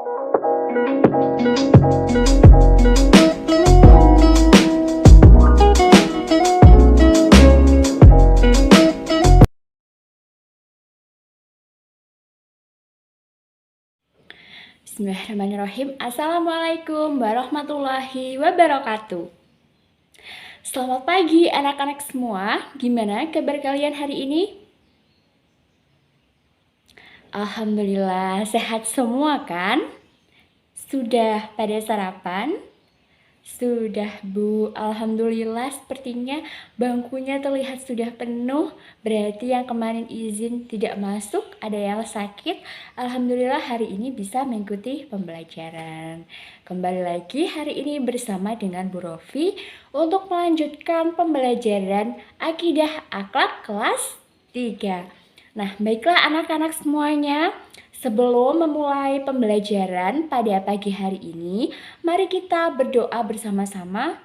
Bismillahirrahmanirrahim. Assalamualaikum warahmatullahi wabarakatuh. Selamat pagi anak-anak semua. Gimana kabar kalian hari ini? Alhamdulillah sehat semua kan? Sudah pada sarapan? Sudah Bu, alhamdulillah sepertinya bangkunya terlihat sudah penuh. Berarti yang kemarin izin tidak masuk, ada yang sakit. Alhamdulillah hari ini bisa mengikuti pembelajaran. Kembali lagi hari ini bersama dengan Bu Rofi untuk melanjutkan pembelajaran Akidah Akhlak kelas 3. Nah, baiklah anak-anak semuanya. Sebelum memulai pembelajaran pada pagi hari ini, mari kita berdoa bersama-sama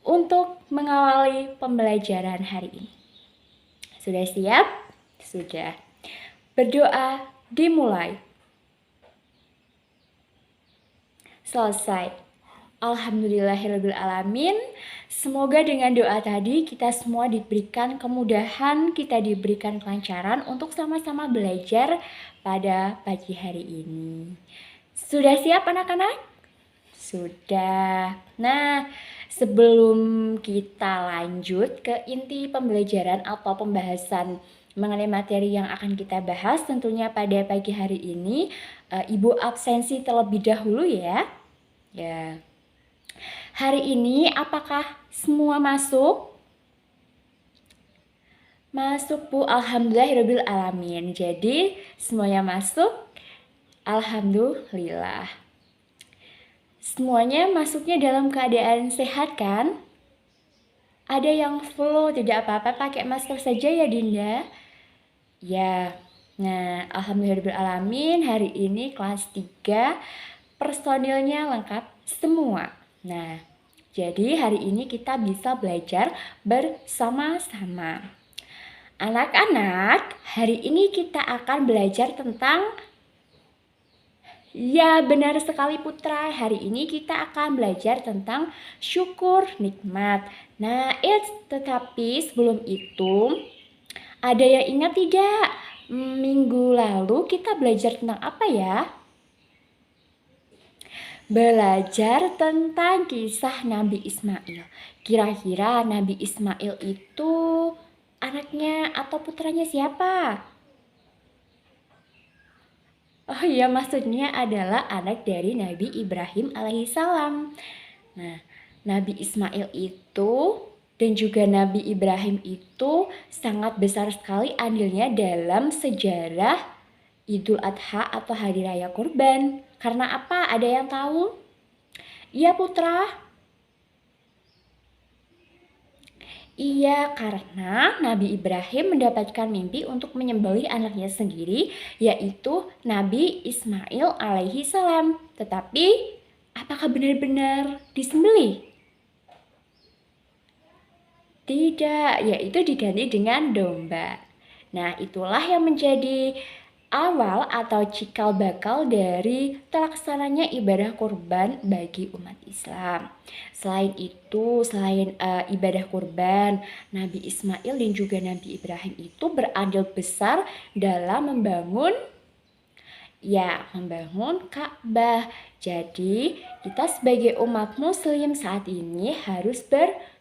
untuk mengawali pembelajaran hari ini. Sudah siap? Sudah. Berdoa dimulai. Selesai. Alhamdulillahirrabbilalamin. Semoga dengan doa tadi kita semua diberikan kemudahan, kita diberikan kelancaran untuk sama-sama belajar pada pagi hari ini. Sudah siap anak-anak? Sudah. Nah, sebelum kita lanjut ke inti pembelajaran atau pembahasan mengenai materi yang akan kita bahas tentunya pada pagi hari ini, Ibu absensi terlebih dahulu ya. Ya. Hari ini apakah semua masuk? Masuk Bu, alhamdulillahirrabbilalamin. Jadi semuanya masuk, alhamdulillah. Semuanya masuknya dalam keadaan sehat kan? Ada yang flu, tidak apa-apa pakai masker saja ya Dinda. Ya, nah alhamdulillahirrabbilalamin hari ini kelas 3 personilnya lengkap semua. Nah, jadi hari ini kita bisa belajar bersama-sama. Anak-anak, hari ini kita akan belajar tentang, ya benar sekali Putra, hari ini kita akan belajar tentang syukur nikmat. Nah, tetapi sebelum itu, ada yang ingat tidak? Minggu lalu kita belajar tentang apa ya? Belajar tentang kisah Nabi Ismail. Kira-kira Nabi Ismail itu anaknya atau putranya siapa? Oh iya, maksudnya adalah anak dari Nabi Ibrahim alaihissalam. Nah, Nabi Ismail itu dan juga Nabi Ibrahim itu sangat besar sekali andilnya dalam sejarah Idul Adha atau Hari Raya Kurban. Karena apa? Ada yang tahu? Iya Putra? Iya, karena Nabi Ibrahim mendapatkan mimpi untuk menyembelih anaknya sendiri, yaitu Nabi Ismail alaihi salam. Tetapi, apakah benar-benar disembelih? Tidak, yaitu diganti dengan domba. Nah, itulah yang menjadi awal atau cikal bakal dari terlaksananya ibadah kurban bagi umat Islam. Selain itu, selain ibadah kurban, Nabi Ismail dan juga Nabi Ibrahim itu berandil besar dalam membangun Ka'bah. Jadi, kita sebagai umat muslim saat ini harus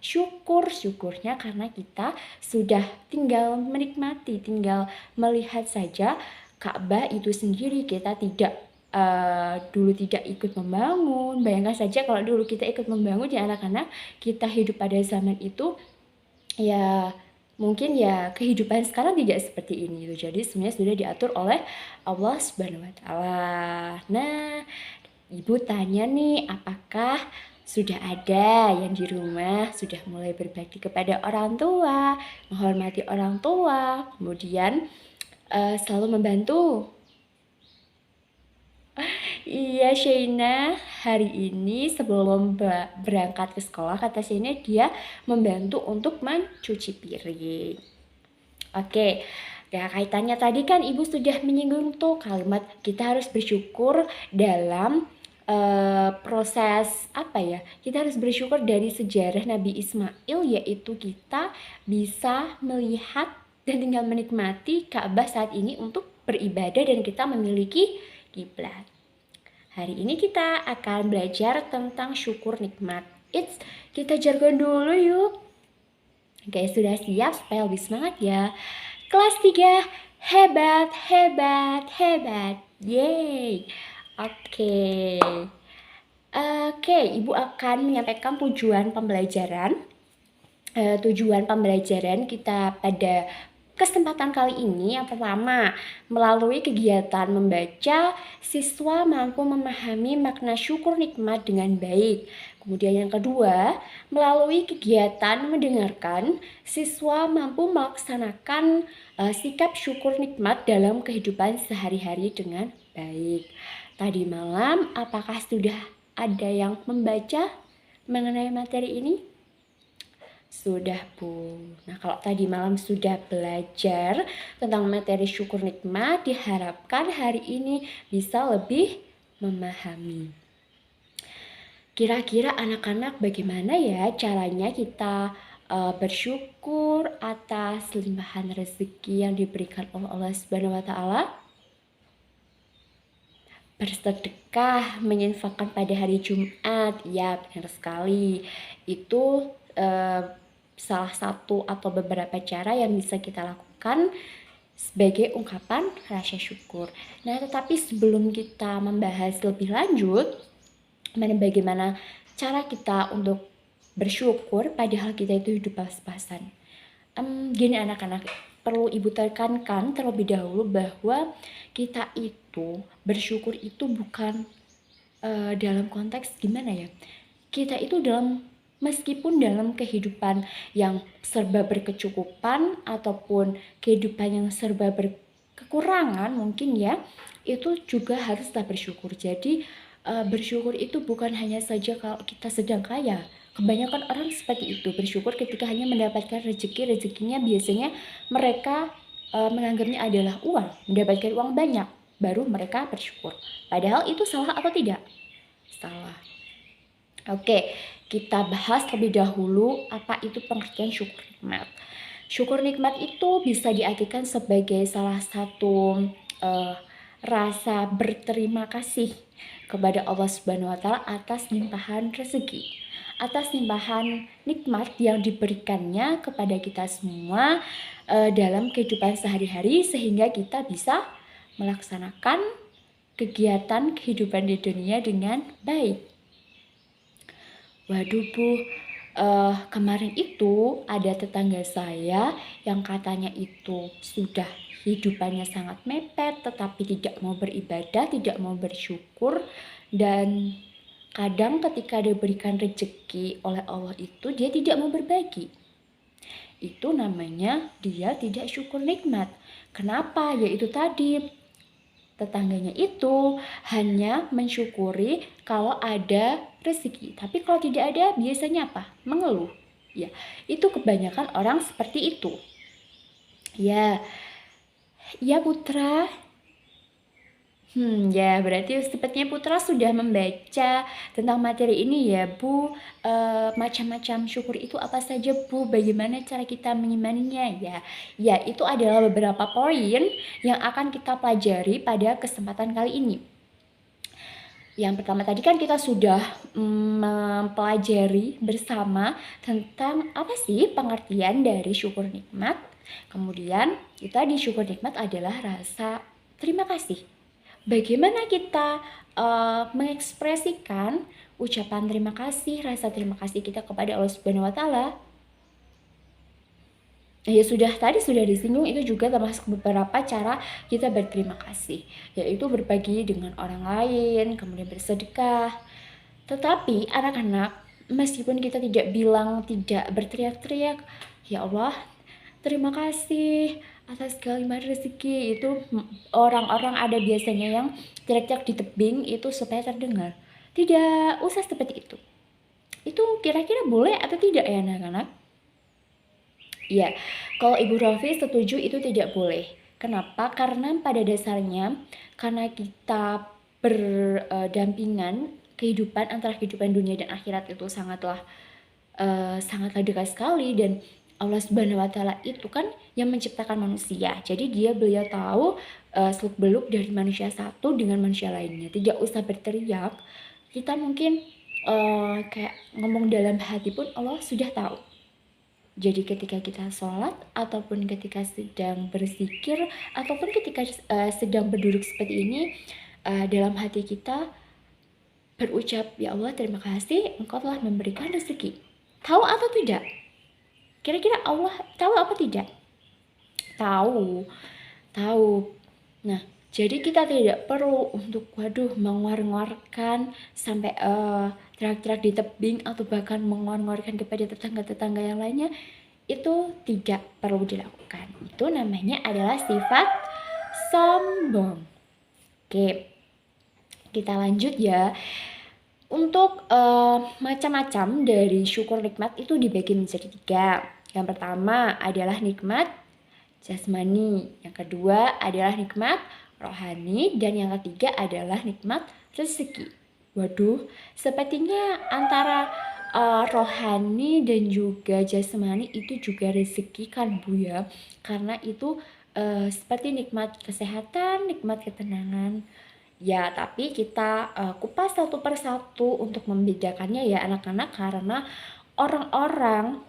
syukurnya karena kita sudah tinggal menikmati, tinggal melihat saja Ka'bah itu sendiri. Kita dulu tidak ikut membangun. Bayangkan saja kalau dulu kita ikut membangun ya anak-anak, kita hidup pada zaman itu, ya mungkin ya kehidupan sekarang tidak seperti ini gitu. Jadi semuanya sudah diatur oleh Allah Subhanahu wa taala. Nah, Ibu tanya nih, apakah sudah ada yang di rumah sudah mulai berbakti kepada orang tua, menghormati orang tua, kemudian selalu membantu? Iya Shaina, hari ini sebelum berangkat ke sekolah kata Shaina dia membantu untuk mencuci piring. Oke, Nah, kaitannya tadi kan Ibu sudah menyinggung tuh kalimat kita harus bersyukur dalam proses apa ya? Kita harus bersyukur dari sejarah Nabi Ismail, yaitu kita bisa melihat dan tinggal menikmati Ka'bah saat ini untuk beribadah dan kita memiliki kiblat. Hari ini kita akan belajar tentang syukur nikmat. Kita jargon dulu yuk. Oke, sudah siap supaya lebih semangat ya. Kelas 3, hebat, hebat, hebat. Yeay. Oke. Oke, Ibu akan menyampaikan tujuan pembelajaran. Tujuan pembelajaran kita pada kesempatan kali ini yang pertama, melalui kegiatan membaca, siswa mampu memahami makna syukur nikmat dengan baik. Kemudian yang kedua, melalui kegiatan mendengarkan, siswa mampu melaksanakan sikap syukur nikmat dalam kehidupan sehari-hari dengan baik. Tadi malam, apakah sudah ada yang membaca mengenai materi ini? Sudah, Bu. Nah, kalau tadi malam sudah belajar tentang materi syukur nikmat, diharapkan hari ini bisa lebih memahami. Kira-kira anak-anak bagaimana ya caranya kita bersyukur atas limpahan rezeki yang diberikan oleh Allah Subhanahu wa taala? Bersedekah, menyinfakkan pada hari Jumat. Ya, benar sekali. Itu salah satu atau beberapa cara yang bisa kita lakukan sebagai ungkapan rasa syukur. Nah, tetapi sebelum kita membahas lebih lanjut bagaimana cara kita untuk bersyukur padahal kita itu hidup pas-pasan. Gini anak-anak, perlu Ibu tekankan terlebih dahulu bahwa kita itu bersyukur itu bukan dalam konteks gimana ya? Kita itu meskipun dalam kehidupan yang serba berkecukupan ataupun kehidupan yang serba berkekurangan mungkin ya, itu juga haruslah bersyukur. Jadi bersyukur itu bukan hanya saja kalau kita sedang kaya. Kebanyakan orang seperti itu, bersyukur ketika hanya mendapatkan rezekinya biasanya mereka menganggapnya adalah uang, mendapatkan uang banyak, baru mereka bersyukur. Padahal itu salah atau tidak? Salah. Oke, kita bahas terlebih dahulu apa itu pengertian syukur nikmat. Syukur nikmat itu bisa diartikan sebagai salah satu rasa berterima kasih kepada Allah Subhanahu wa taala atas limpahan rezeki, atas limpahan nikmat yang diberikannya kepada kita semua dalam kehidupan sehari-hari sehingga kita bisa melaksanakan kegiatan kehidupan di dunia dengan baik. Waduh Bu, kemarin itu ada tetangga saya yang katanya itu sudah hidupannya sangat mepet tetapi tidak mau beribadah, tidak mau bersyukur, dan kadang ketika diberikan rezeki oleh Allah itu dia tidak mau berbagi. Itu namanya dia tidak syukur nikmat. Kenapa? Yaitu tadi tetangganya itu hanya mensyukuri kalau ada rezeki. Tapi kalau tidak ada biasanya apa? Mengeluh. Ya, itu kebanyakan orang seperti itu. Ya, ya Putra. Ya berarti sepertinya Putra sudah membaca tentang materi ini ya Bu. Macam-macam syukur itu apa saja Bu? Bagaimana cara kita mengimaninya ya? Ya itu adalah beberapa poin yang akan kita pelajari pada kesempatan kali ini. Yang pertama tadi kan kita sudah mempelajari bersama tentang apa sih pengertian dari syukur nikmat. Kemudian kita di syukur nikmat adalah rasa terima kasih. Bagaimana kita mengekspresikan ucapan terima kasih, rasa terima kasih kita kepada Allah Subhanahu wa taala? Ya tadi sudah disinggung, itu juga termasuk beberapa cara kita berterima kasih, yaitu berbagi dengan orang lain, kemudian bersedekah. Tetapi anak-anak, meskipun kita tidak bilang, tidak berteriak-teriak, ya Allah terima kasih atas segala rezeki, itu orang-orang ada biasanya yang teriak-teriak di tebing itu supaya terdengar. Tidak usah seperti itu. Itu kira-kira boleh atau tidak ya anak-anak? Ya, kalau Ibu Rofi setuju itu tidak boleh. Kenapa? Karena pada dasarnya karena kita berdampingan, kehidupan antara kehidupan dunia dan akhirat itu sangatlah dekat sekali, dan Allah Subhanahu wa taala itu kan yang menciptakan manusia. Jadi beliau tahu seluk-beluk dari manusia satu dengan manusia lainnya. Tidak usah berteriak. Kita mungkin kayak ngomong dalam hati pun Allah sudah tahu. Jadi ketika kita sholat, ataupun ketika sedang berzikir, ataupun ketika sedang berduduk seperti ini, dalam hati kita berucap, ya Allah terima kasih Engkau telah memberikan rezeki. Tahu atau tidak? Kira-kira Allah tahu apa tidak? Tahu. Nah, jadi kita tidak perlu untuk menguar-nguarkan sampai teriak-teriak di tebing, atau bahkan menguar-nguarkan kepada tetangga-tetangga yang lainnya. Itu tidak perlu dilakukan. Itu namanya adalah sifat sombong. Oke, kita lanjut ya. Untuk macam-macam dari syukur nikmat itu dibagi menjadi 3. Yang pertama adalah nikmat jasmani, yang kedua adalah nikmat rohani, dan yang ketiga adalah nikmat rezeki. Waduh, sepertinya antara rohani dan juga jasmani itu juga rezeki kan Bu ya, karena itu seperti nikmat kesehatan, nikmat ketenangan. Ya, tapi kita kupas satu persatu untuk membedakannya ya anak-anak, karena orang-orang,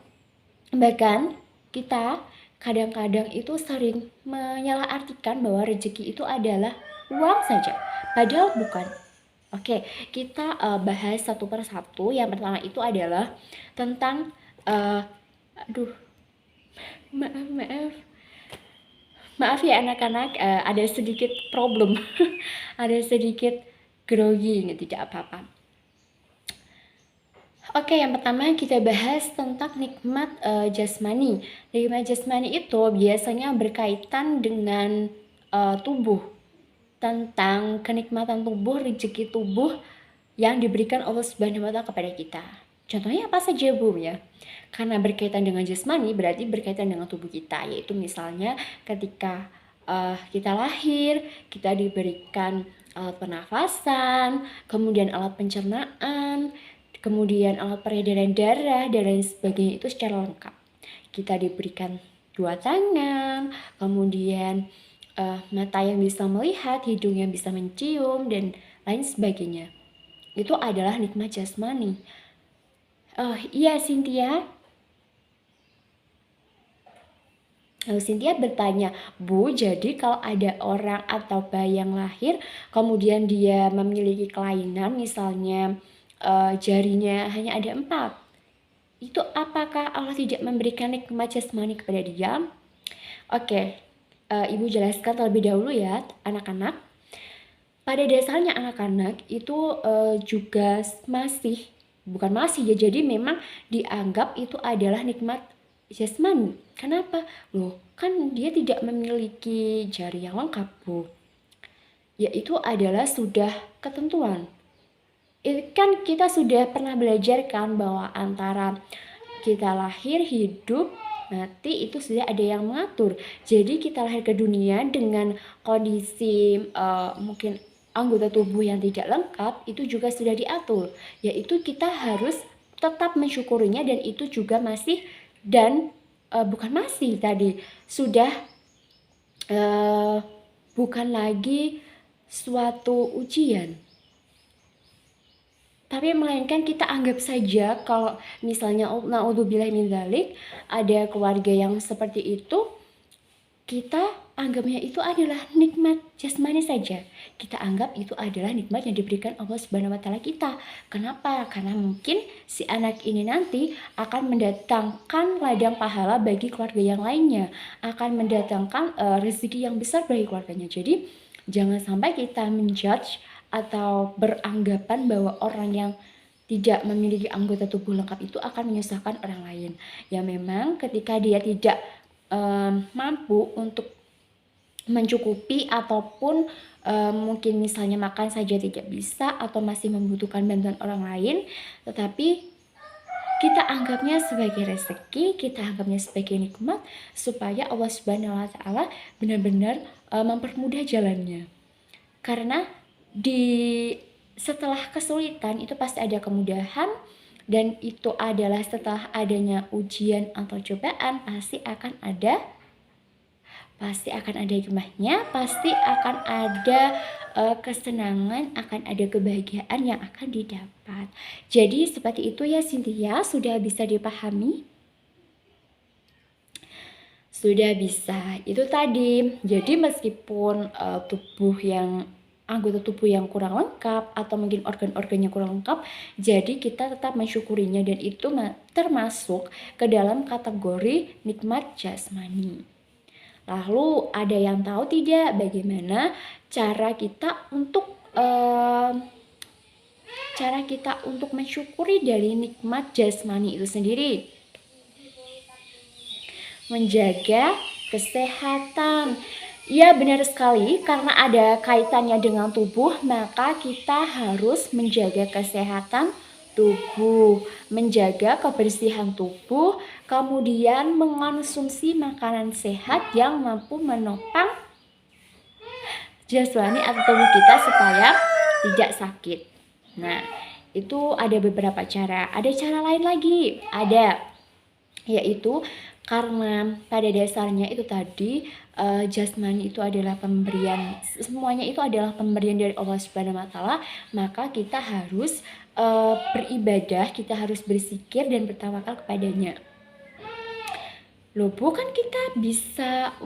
bahkan kita kadang-kadang itu sering menyalahartikan bahwa rezeki itu adalah uang saja, padahal bukan. Oke, kita bahas satu persatu. Yang pertama itu adalah tentang maaf ya anak-anak, ada sedikit problem ada sedikit grogi, tidak apa-apa. Oke, yang pertama kita bahas tentang nikmat jasmani. Nikmat jasmani itu biasanya berkaitan dengan tubuh, tentang kenikmatan tubuh, rezeki tubuh yang diberikan Allah Subhanahu wa taala kepada kita. Contohnya apa saja Bu ya? Karena berkaitan dengan jasmani berarti berkaitan dengan tubuh kita, yaitu misalnya ketika kita lahir, kita diberikan alat pernafasan, kemudian alat pencernaan, kemudian alat peredaran darah, dan lain sebagainya, itu secara lengkap. Kita diberikan 2 tangan, kemudian mata yang bisa melihat, hidung yang bisa mencium, dan lain sebagainya. Itu adalah nikmat jasmani. Iya Cynthia. Lalu Cynthia bertanya, Bu, jadi kalau ada orang atau bayi yang lahir, kemudian dia memiliki kelainan, misalnya jarinya hanya ada 4, itu apakah Allah tidak memberikan nikmat jasmani kepada dia? Oke, Ibu jelaskan terlebih dahulu ya anak-anak. Pada dasarnya anak-anak itu juga bukan masih ya, jadi memang dianggap itu adalah nikmat jasmani. Kenapa? Loh, kan dia tidak memiliki jari yang lengkap Bu. Yaitu adalah sudah ketentuan. Kan kita sudah pernah belajar kan bahwa antara kita lahir, hidup, mati itu sudah ada yang mengatur. Jadi kita lahir ke dunia dengan kondisi mungkin anggota tubuh yang tidak lengkap, itu juga sudah diatur. Yaitu kita harus tetap mensyukurinya, dan itu juga masih sudah bukan lagi suatu ujian, tapi melainkan kita anggap saja kalau misalnya naudzubillah min dzalik ada keluarga yang seperti itu, kita anggapnya itu adalah nikmat jasmani saja. Kita anggap itu adalah nikmat yang diberikan Allah Subhanahu wa taala kita. Kenapa? Karena mungkin si anak ini nanti akan mendatangkan ladang pahala bagi keluarga yang lainnya, akan mendatangkan rezeki yang besar bagi keluarganya. Jadi jangan sampai kita menjudge atau beranggapan bahwa orang yang tidak memiliki anggota tubuh lengkap itu akan menyusahkan orang lain. Ya memang ketika dia tidak mampu untuk mencukupi, ataupun mungkin misalnya makan saja tidak bisa, atau masih membutuhkan bantuan orang lain, tetapi kita anggapnya sebagai rezeki, kita anggapnya sebagai nikmat, supaya Allah Subhanahu wa Ta'ala benar-benar mempermudah jalannya. Karena setelah kesulitan itu pasti ada kemudahan, dan itu adalah setelah adanya ujian atau cobaan pasti akan ada hikmahnya, pasti akan ada kesenangan, akan ada kebahagiaan yang akan didapat. Jadi seperti itu ya Cynthia, sudah bisa dipahami? Sudah bisa. Itu tadi. Jadi meskipun anggota tubuh yang kurang lengkap atau mungkin organ-organnya kurang lengkap, jadi kita tetap mensyukurinya, dan itu termasuk ke dalam kategori nikmat jasmani. Lalu ada yang tahu tidak bagaimana cara kita untuk mensyukuri dari nikmat jasmani itu sendiri? Menjaga kesehatan. Ya, benar sekali, karena ada kaitannya dengan tubuh, maka kita harus menjaga kesehatan tubuh, menjaga kebersihan tubuh, kemudian mengonsumsi makanan sehat yang mampu menopang jasmani atau tubuh kita supaya tidak sakit. Nah, itu ada beberapa cara. Ada cara lain lagi, yaitu karena pada dasarnya itu tadi jasmani itu adalah pemberian, semuanya itu adalah pemberian dari Allah Subhanahu wa Ta'ala, maka kita harus beribadah, kita harus berzikir dan bertawakal kepadanya. Loh, bukan kita bisa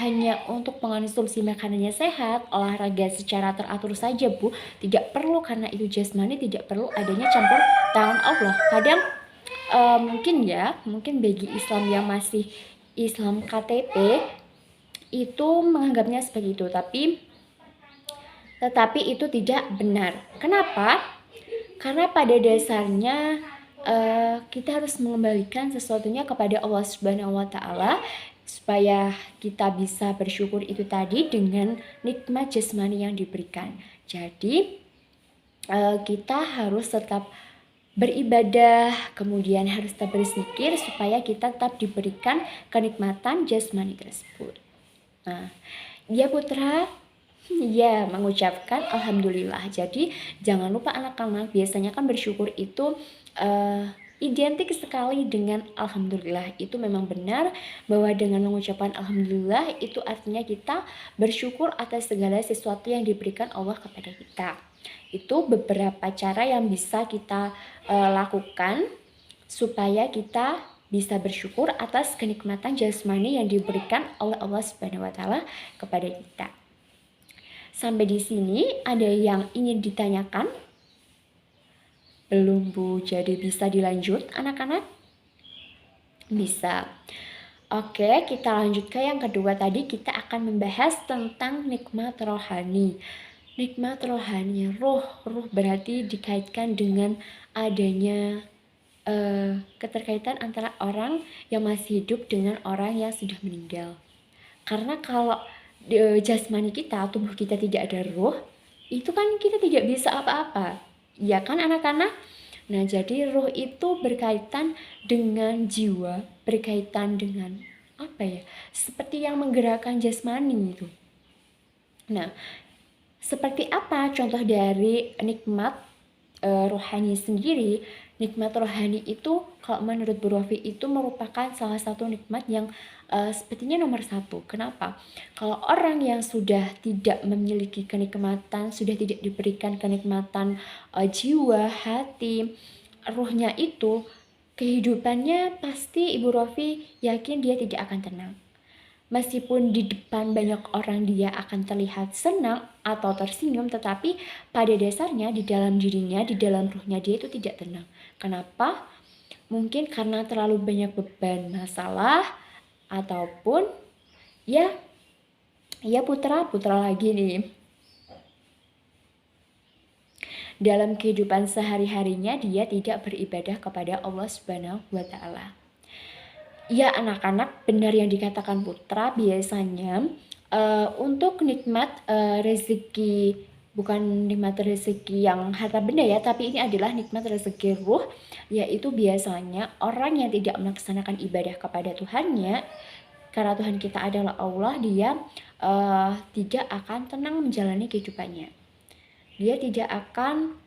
hanya untuk mengonsumsi makanannya sehat, olahraga secara teratur saja, Bu. Tidak perlu, karena itu jasmani, tidak perlu adanya campur tangan Allah. Kadang mungkin bagi Islam yang masih Islam KTP itu menganggapnya seperti itu, tetapi itu tidak benar. Kenapa? Karena pada dasarnya kita harus mengembalikan sesuatunya kepada Allah Subhanahu wa Ta'ala, supaya kita bisa bersyukur itu tadi dengan nikmat jasmani yang diberikan. Jadi kita harus tetap beribadah, kemudian harus tetap berzikir supaya kita tetap diberikan kenikmatan jasmani tersebut. Nah, ya Putra, ya mengucapkan alhamdulillah. Jadi jangan lupa anak-anak, biasanya kan bersyukur itu identik sekali dengan alhamdulillah. Itu memang benar bahwa dengan mengucapkan alhamdulillah itu artinya kita bersyukur atas segala sesuatu yang diberikan Allah kepada kita. Itu beberapa cara yang bisa kita lakukan supaya kita bisa bersyukur atas kenikmatan jasmani yang diberikan oleh Allah Subhanahu wa Ta'ala kepada kita. Sampai di sini ada yang ingin ditanyakan? Belum, Bu. Jadi bisa dilanjut anak-anak? Bisa. Oke, kita lanjut ke yang kedua. Tadi kita akan membahas tentang nikmat rohani. Nikmat rohani, roh berarti dikaitkan dengan adanya keterkaitan antara orang yang masih hidup dengan orang yang sudah meninggal. Karena kalau jasmani kita, tubuh kita tidak ada roh, itu kan kita tidak bisa apa-apa, ya kan anak-anak? Nah, jadi roh itu berkaitan dengan jiwa, berkaitan dengan seperti yang menggerakkan jasmani itu. Nah, seperti apa contoh dari nikmat rohani sendiri? Nikmat rohani itu kalau menurut Bu Rofi itu merupakan salah satu nikmat yang sepertinya nomor satu. Kenapa? Kalau orang yang sudah tidak memiliki kenikmatan, sudah tidak diberikan kenikmatan jiwa, hati, ruhnya itu, kehidupannya pasti Ibu Rofi yakin dia tidak akan tenang. Meskipun di depan banyak orang dia akan terlihat senang atau tersenyum, tetapi pada dasarnya di dalam dirinya, di dalam ruhnya dia itu tidak tenang. Kenapa? Mungkin karena terlalu banyak beban masalah, ataupun ya putra lagi nih. Dalam kehidupan sehari-harinya dia tidak beribadah kepada Allah Subhanahu wa Ta'ala. Ya anak-anak, benar yang dikatakan Putra, biasanya untuk nikmat rezeki bukan nikmat rezeki yang harta benda ya, tapi ini adalah nikmat rezeki ruh, yaitu biasanya orang yang tidak melaksanakan ibadah kepada Tuhannya, karena Tuhan kita adalah Allah, dia tidak akan tenang menjalani kehidupannya. Dia tidak akan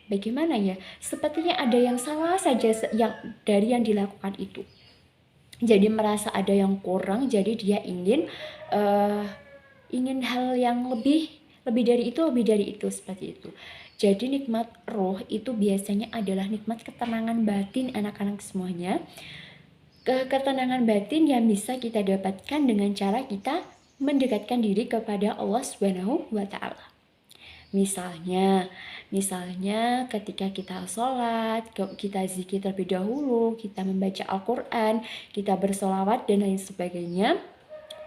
bagaimana ya, sepertinya ada yang salah saja yang dari yang dilakukan itu. Jadi merasa ada yang kurang, jadi dia ingin hal yang lebih dari itu seperti itu. Jadi nikmat roh itu biasanya adalah nikmat ketenangan batin anak-anak semuanya. Ketenangan batin yang bisa kita dapatkan dengan cara kita mendekatkan diri kepada Allah Subhanahu wa taala. Misalnya ketika kita sholat, kita zikir terlebih dahulu, kita membaca Al-Quran, kita bersolawat dan lain sebagainya,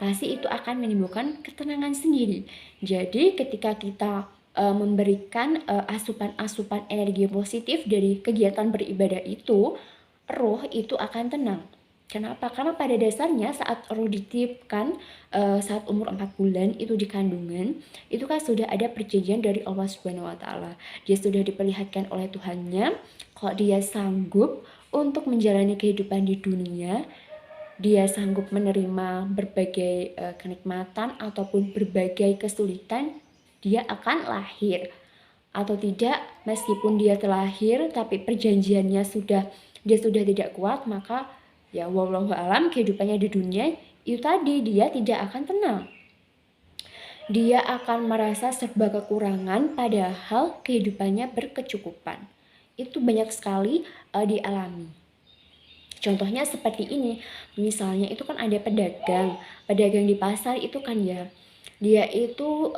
pasti itu akan menimbulkan ketenangan sendiri. Jadi ketika kita memberikan asupan-asupan energi positif dari kegiatan beribadah itu, roh itu akan tenang. Kenapa? Karena pada dasarnya saat roh dititipkan saat umur 4 bulan itu di kandungan, itu kan sudah ada perjanjian dari Allah Subhanahu wa taala. Dia sudah diperlihatkan oleh Tuhannya kalau dia sanggup untuk menjalani kehidupan di dunia, dia sanggup menerima berbagai kenikmatan ataupun berbagai kesulitan, dia akan lahir. Atau tidak, meskipun dia terlahir tapi perjanjiannya dia sudah tidak kuat, maka ya wallahu alam kehidupannya di dunia itu tadi dia tidak akan tenang. Dia akan merasa serba kekurangan padahal kehidupannya berkecukupan. Itu banyak sekali dialami. Contohnya seperti ini, misalnya itu kan ada pedagang di pasar itu kan ya, dia itu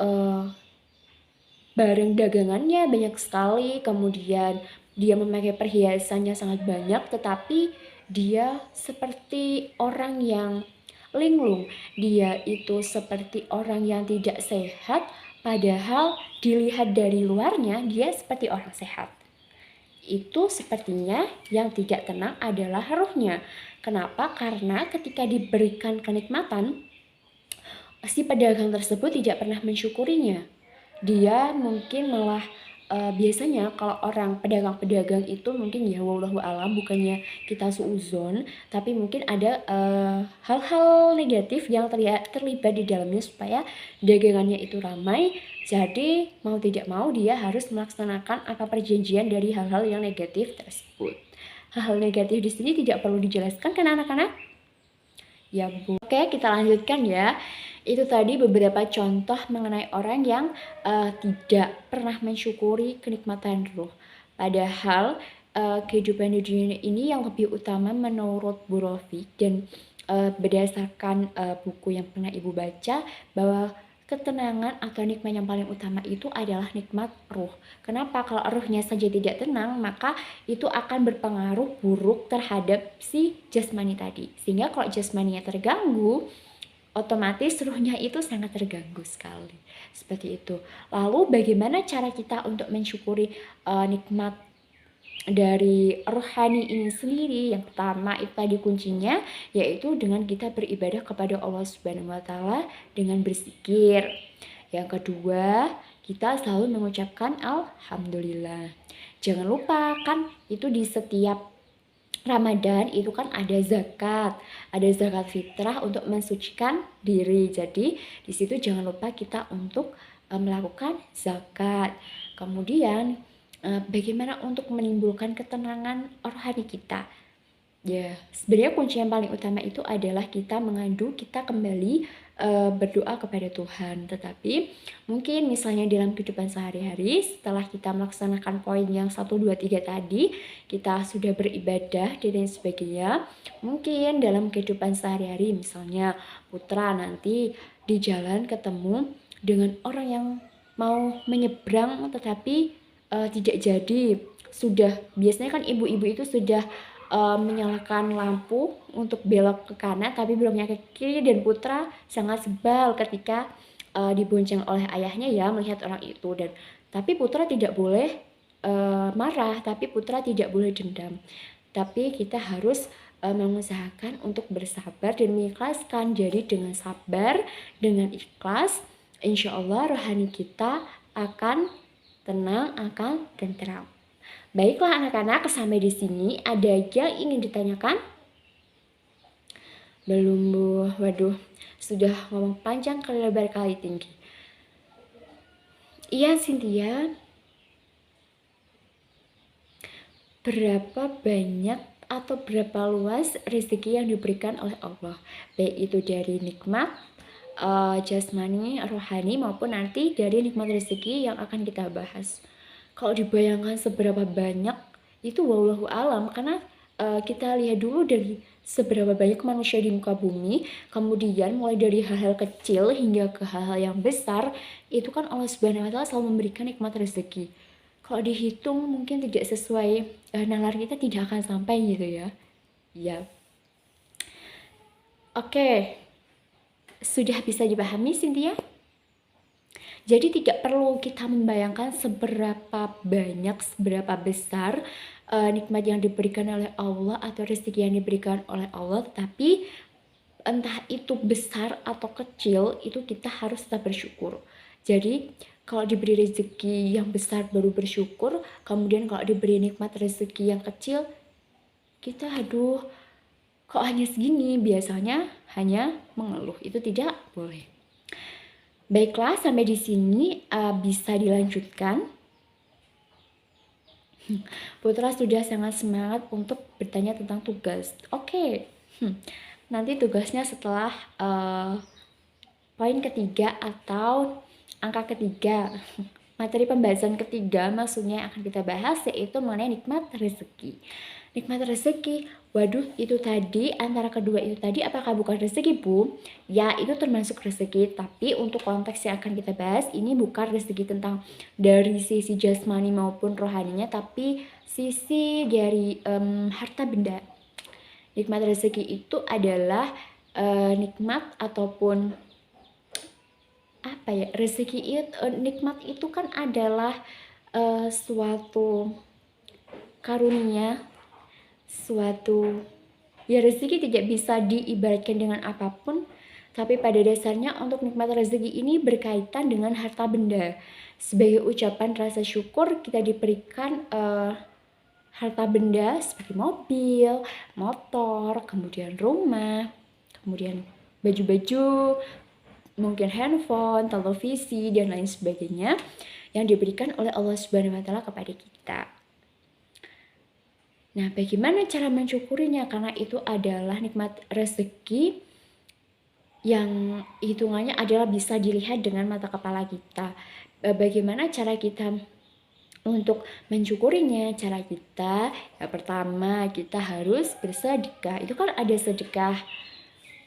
barang dagangannya banyak sekali, kemudian dia memakai perhiasannya sangat banyak, tetapi dia seperti orang yang linglung, dia itu seperti orang yang tidak sehat, padahal dilihat dari luarnya dia seperti orang sehat. Itu sepertinya yang tidak tenang adalah rohnya. Kenapa? Karena ketika diberikan kenikmatan, si pedagang tersebut tidak pernah mensyukurinya. Dia mungkin malah biasanya kalau orang pedagang-pedagang itu mungkin ya wallahu alam, bukannya kita suuzon, tapi mungkin ada hal-hal negatif yang terlibat di dalamnya supaya dagangannya itu ramai. Jadi mau tidak mau dia harus melaksanakan apa perjanjian dari hal-hal yang negatif tersebut. Hal-hal negatif di sini tidak perlu dijelaskan kan anak-anak? Ya Bu. Oke, kita lanjutkan ya. Itu tadi beberapa contoh mengenai orang yang tidak pernah mensyukuri kenikmatan roh. Padahal kehidupan di dunia ini yang lebih utama menurut Bu Rofi dan berdasarkan buku yang pernah Ibu baca, bahwa ketenangan atau nikmat yang paling utama itu adalah nikmat ruh. Kenapa? Kalau ruhnya saja tidak tenang, maka itu akan berpengaruh buruk terhadap si jasmani tadi. Sehingga kalau jasmaninya terganggu, otomatis ruhnya itu sangat terganggu sekali. Seperti itu. Lalu bagaimana cara kita untuk mensyukuri nikmat dari rohani ini sendiri? Yang pertama itu tadi kuncinya, yaitu dengan kita beribadah kepada Allah Subhanahu wa taala dengan berzikir. Yang kedua, kita selalu mengucapkan alhamdulillah. Jangan lupa kan itu di setiap Ramadan itu kan ada zakat fitrah untuk mensucikan diri. Jadi di situ jangan lupa kita untuk melakukan zakat. Kemudian bagaimana untuk menimbulkan ketenangan rohani kita? Ya, sebenarnya kunci yang paling utama itu adalah kita kembali berdoa kepada Tuhan. Tetapi mungkin misalnya dalam kehidupan sehari-hari, setelah kita melaksanakan poin yang 1, 2, 3 tadi, kita sudah beribadah dan lain sebagainya. Mungkin dalam kehidupan sehari-hari, misalnya putra nanti di jalan ketemu dengan orang yang mau menyeberang tetapi tidak jadi. Biasanya kan ibu-ibu itu sudah menyalakan lampu untuk belok ke kanan tapi belum nyampe ke kiri, dan putra sangat sebal ketika dibonceng oleh ayahnya ya melihat orang itu. Dan tapi putra tidak boleh marah, tapi putra tidak boleh dendam. Tapi kita harus mengusahakan untuk bersabar dan mengikhlaskan. Jadi dengan sabar, dengan ikhlas, insya Allah rohani kita akan tenang, akan tentram. Baiklah anak-anak, sampai di sini ada yang ingin ditanyakan? Belum Bu, waduh, sudah ngomong panjang kali lebar kali tinggi. Iya Cynthia, berapa banyak atau berapa luas rezeki yang diberikan oleh Allah, baik itu dari nikmat jasmani, rohani, maupun nanti dari nikmat rezeki yang akan kita bahas. Kalau dibayangkan seberapa banyak, itu wallahu alam, karena kita lihat dulu dari seberapa banyak manusia di muka bumi, kemudian mulai dari hal-hal kecil hingga ke hal-hal yang besar, itu kan Allah Subhanahu wa Ta'ala selalu memberikan nikmat rezeki. Kalau dihitung mungkin tidak sesuai nalar kita, tidak akan sampai gitu ya. Ya. Oke. Sudah bisa dipahami Cynthia? Jadi tidak perlu kita membayangkan seberapa banyak, seberapa besar nikmat yang diberikan oleh Allah atau rezeki yang diberikan oleh Allah, tetapi entah itu besar atau kecil, itu kita harus tetap bersyukur. Jadi kalau diberi rezeki yang besar baru bersyukur, kemudian kalau diberi nikmat rezeki yang kecil, kita aduh kok hanya segini, biasanya hanya mengeluh. Itu tidak boleh. Baiklah, sampai di sini bisa dilanjutkan. Putra sudah sangat semangat untuk bertanya tentang tugas. Oke. Nanti tugasnya setelah poin ketiga atau angka ketiga. Materi pembahasan ketiga maksudnya akan kita bahas, yaitu mengenai nikmat rezeki. Nikmat rezeki, waduh, itu tadi antara kedua itu tadi apakah bukan rezeki Bu? Ya, itu termasuk rezeki, tapi untuk konteks yang akan kita bahas ini bukan rezeki tentang dari sisi jasmani maupun rohaninya, tapi sisi dari harta benda. Nikmat rezeki itu adalah nikmat ataupun apa ya, rezeki itu nikmat itu kan adalah suatu karunia, suatu ya, rezeki tidak bisa diibaratkan dengan apapun, tapi pada dasarnya untuk nikmat rezeki ini berkaitan dengan harta benda. Sebagai ucapan rasa syukur kita diberikan harta benda seperti mobil, motor, kemudian rumah, kemudian baju-baju, mungkin handphone, televisi, dan lain sebagainya yang diberikan oleh Allah Subhanahu wa Ta'ala kepada kita. Nah, bagaimana cara mensyukurinya? Karena itu adalah nikmat rezeki yang hitungannya adalah bisa dilihat dengan mata kepala kita. Bagaimana cara kita untuk mensyukurinya? Cara kita, yang pertama kita harus bersedekah. Itu kan ada sedekah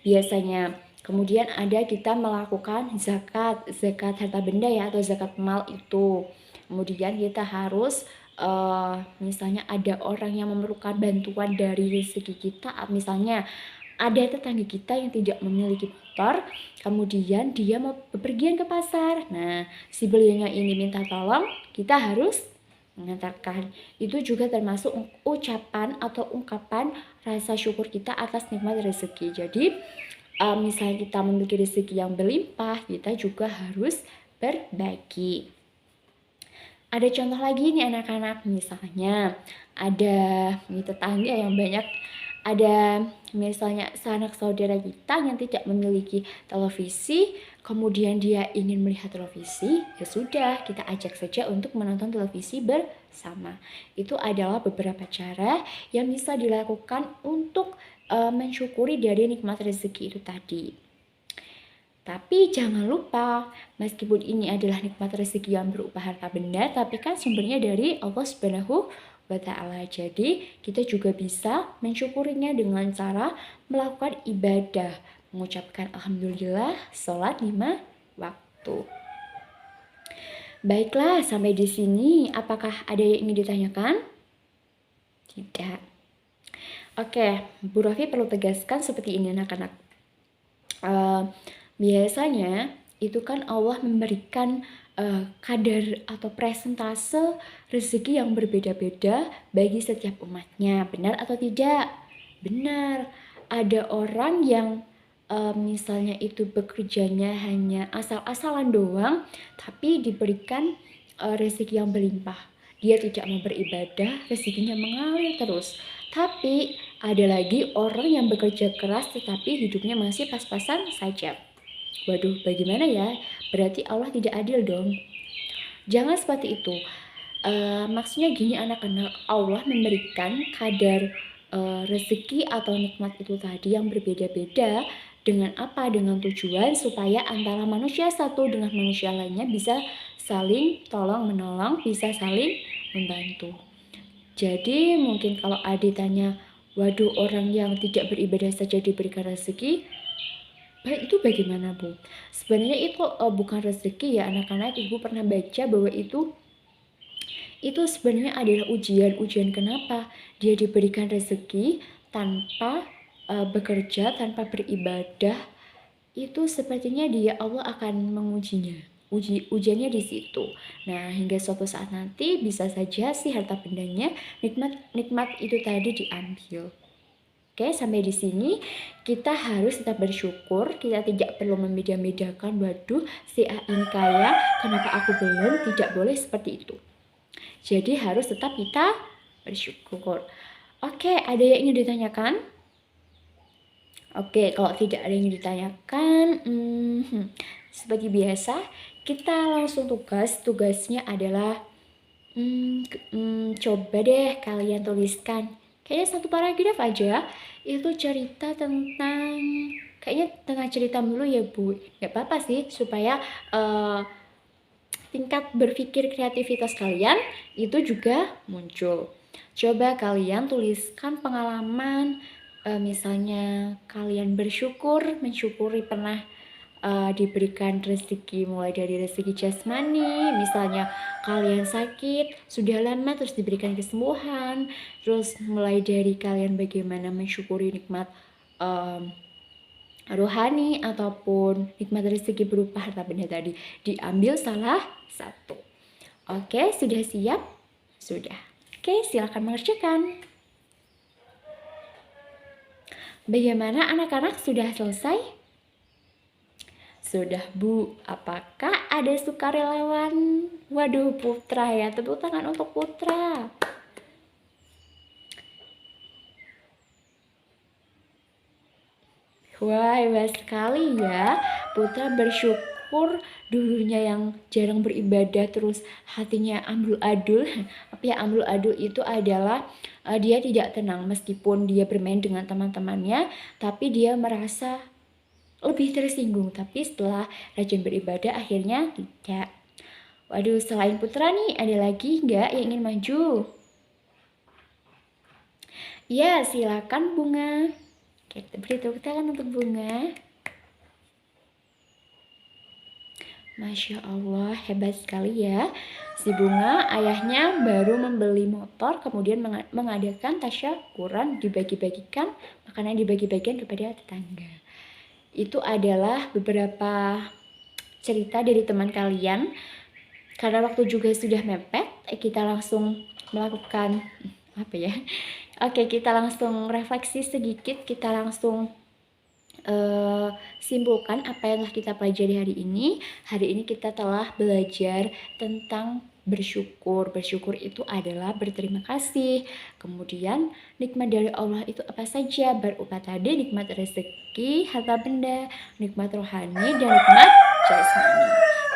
biasanya. Kemudian ada kita melakukan zakat harta benda ya, atau zakat mal itu. Kemudian kita harus misalnya ada orang yang memerlukan bantuan dari rezeki kita, misalnya ada tetangga kita yang tidak memiliki motor, kemudian dia mau bepergian ke pasar. Nah, si beliaunya ini minta tolong, kita harus mengantarkan. Itu juga termasuk ucapan atau ungkapan rasa syukur kita atas nikmat rezeki. Jadi misalnya kita memiliki rezeki yang berlimpah, kita juga harus berbagi. Ada contoh lagi nih anak-anak, misalnya ada tetangga yang banyak, ada misalnya sanak saudara kita yang tidak memiliki televisi, kemudian dia ingin melihat televisi, ya sudah, kita ajak saja untuk menonton televisi bersama. Itu adalah beberapa cara yang bisa dilakukan untuk mensyukuri dari nikmat rezeki itu tadi. Tapi jangan lupa, meskipun ini adalah nikmat rezeki yang berupa harta benda, tapi kan sumbernya dari Allah Subhanahu wa Ta'ala. Jadi kita juga bisa mensyukurinya dengan cara melakukan ibadah, mengucapkan alhamdulillah, sholat 5 waktu. Baiklah, sampai di sini apakah ada yang ingin ditanyakan? Tidak. Oke, Bu Rofi perlu tegaskan seperti ini anak-anak. Biasanya itu kan Allah memberikan kadar atau presentase rezeki yang berbeda-beda bagi setiap umatnya. Benar atau tidak? Benar. Ada orang yang misalnya itu bekerjanya hanya asal-asalan doang, tapi diberikan rezeki yang berlimpah. Dia tidak mau beribadah, rezekinya mengalir terus. Tapi ada lagi orang yang bekerja keras tetapi hidupnya masih pas-pasan saja. Waduh, bagaimana ya? Berarti Allah tidak adil dong. Jangan seperti itu. Maksudnya gini anak-anak, Allah memberikan kadar rezeki atau nikmat itu tadi yang berbeda-beda. Dengan apa? Dengan tujuan supaya antara manusia satu dengan manusia lainnya bisa saling tolong menolong, bisa saling membantu. Jadi mungkin kalau Adi tanya, waduh orang yang tidak beribadah saja diberikan rezeki, itu bagaimana Bu? Sebenarnya itu bukan rezeki ya anak-anak. Ibu pernah baca bahwa itu sebenarnya adalah ujian kenapa dia diberikan rezeki tanpa bekerja, tanpa beribadah. Itu sepertinya dia Allah akan mengujinya. Ujiannya di situ. Nah, hingga suatu saat nanti bisa saja si harta bendanya, nikmat itu tadi diambil. Oke, sampai di sini kita harus tetap bersyukur. Kita tidak perlu membeda-bedakan, waduh si A ini kaya, kenapa aku belum? Tidak boleh seperti itu. Jadi harus tetap kita bersyukur. Oke, ada yang ingin ditanyakan? Oke, kalau tidak ada yang ditanyakan, seperti biasa, kita langsung tugas. Tugasnya adalah, coba deh kalian tuliskan. Kayaknya satu paragraf aja, itu cerita tentang, kayaknya tentang cerita dulu ya Bu. Gak apa-apa sih, supaya tingkat berpikir kreativitas kalian itu juga muncul. Coba kalian tuliskan pengalaman, misalnya kalian mensyukuri pernah diberikan rezeki, mulai dari rezeki jasmani, misalnya kalian sakit sudah lama terus diberikan kesembuhan, terus mulai dari kalian bagaimana mensyukuri nikmat rohani ataupun nikmat rezeki berupa harta benda tadi, diambil salah satu. Oke, sudah siap? Sudah. Oke, silakan mengerjakan. Bagaimana anak-anak, sudah selesai? Sudah Bu. Apakah ada sukarelawan? Waduh, Putra ya. Tepuk tangan untuk Putra. Wah, hebat sekali ya. Putra bersyukur dulunya yang jarang beribadah terus hatinya amburadul. Apa ya amburadul itu adalah dia tidak tenang meskipun dia bermain dengan teman-temannya, tapi dia merasa lebih tersinggung. Tapi setelah rajin beribadah akhirnya tidak. Waduh, selain Putra nih ada lagi nggak yang ingin maju? Ya, silakan Bunga. Oke, beri tepuk tangan untuk Bunga. Masya Allah, hebat sekali ya. Si Bunga ayahnya baru membeli motor, kemudian mengadakan tasyakuran, dibagi-bagikan, makanan dibagi-bagikan kepada tetangga. Itu adalah beberapa cerita dari teman kalian. Karena waktu juga sudah mepet, kita langsung melakukan apa ya? Oke, kita langsung refleksi sedikit, kita langsung simpulkan apa yang telah kita pelajari hari ini. Hari ini kita telah belajar tentang bersyukur. Bersyukur itu adalah berterima kasih. Kemudian nikmat dari Allah itu apa saja? Berupa tadi nikmat rezeki, harta benda, nikmat rohani, dan nikmat jasmani.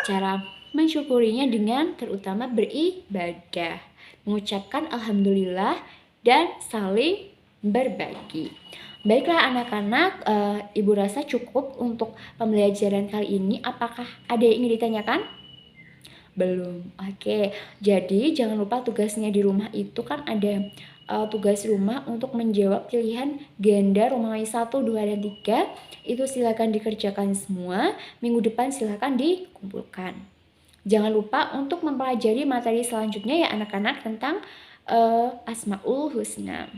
Cara mensyukurinya dengan terutama beribadah, mengucapkan alhamdulillah, dan saling berbagi. Baiklah anak-anak, Ibu rasa cukup untuk pembelajaran kali ini. Apakah ada yang ingin ditanyakan? Belum. Oke, jadi jangan lupa tugasnya di rumah itu kan ada tugas rumah untuk menjawab pilihan ganda Romawi 1, 2, dan 3. Itu silakan dikerjakan semua. Minggu depan silakan dikumpulkan. Jangan lupa untuk mempelajari materi selanjutnya ya anak-anak tentang Asmaul Husna.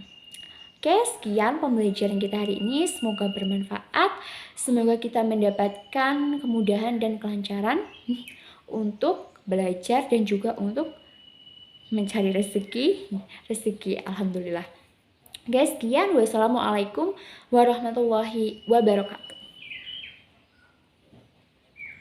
Oke, sekian pembelajaran kita hari ini. Semoga bermanfaat. Semoga kita mendapatkan kemudahan dan kelancaran untuk belajar dan juga untuk mencari rezeki. Alhamdulillah. Guys, sekian. Wassalamualaikum warahmatullahi wabarakatuh.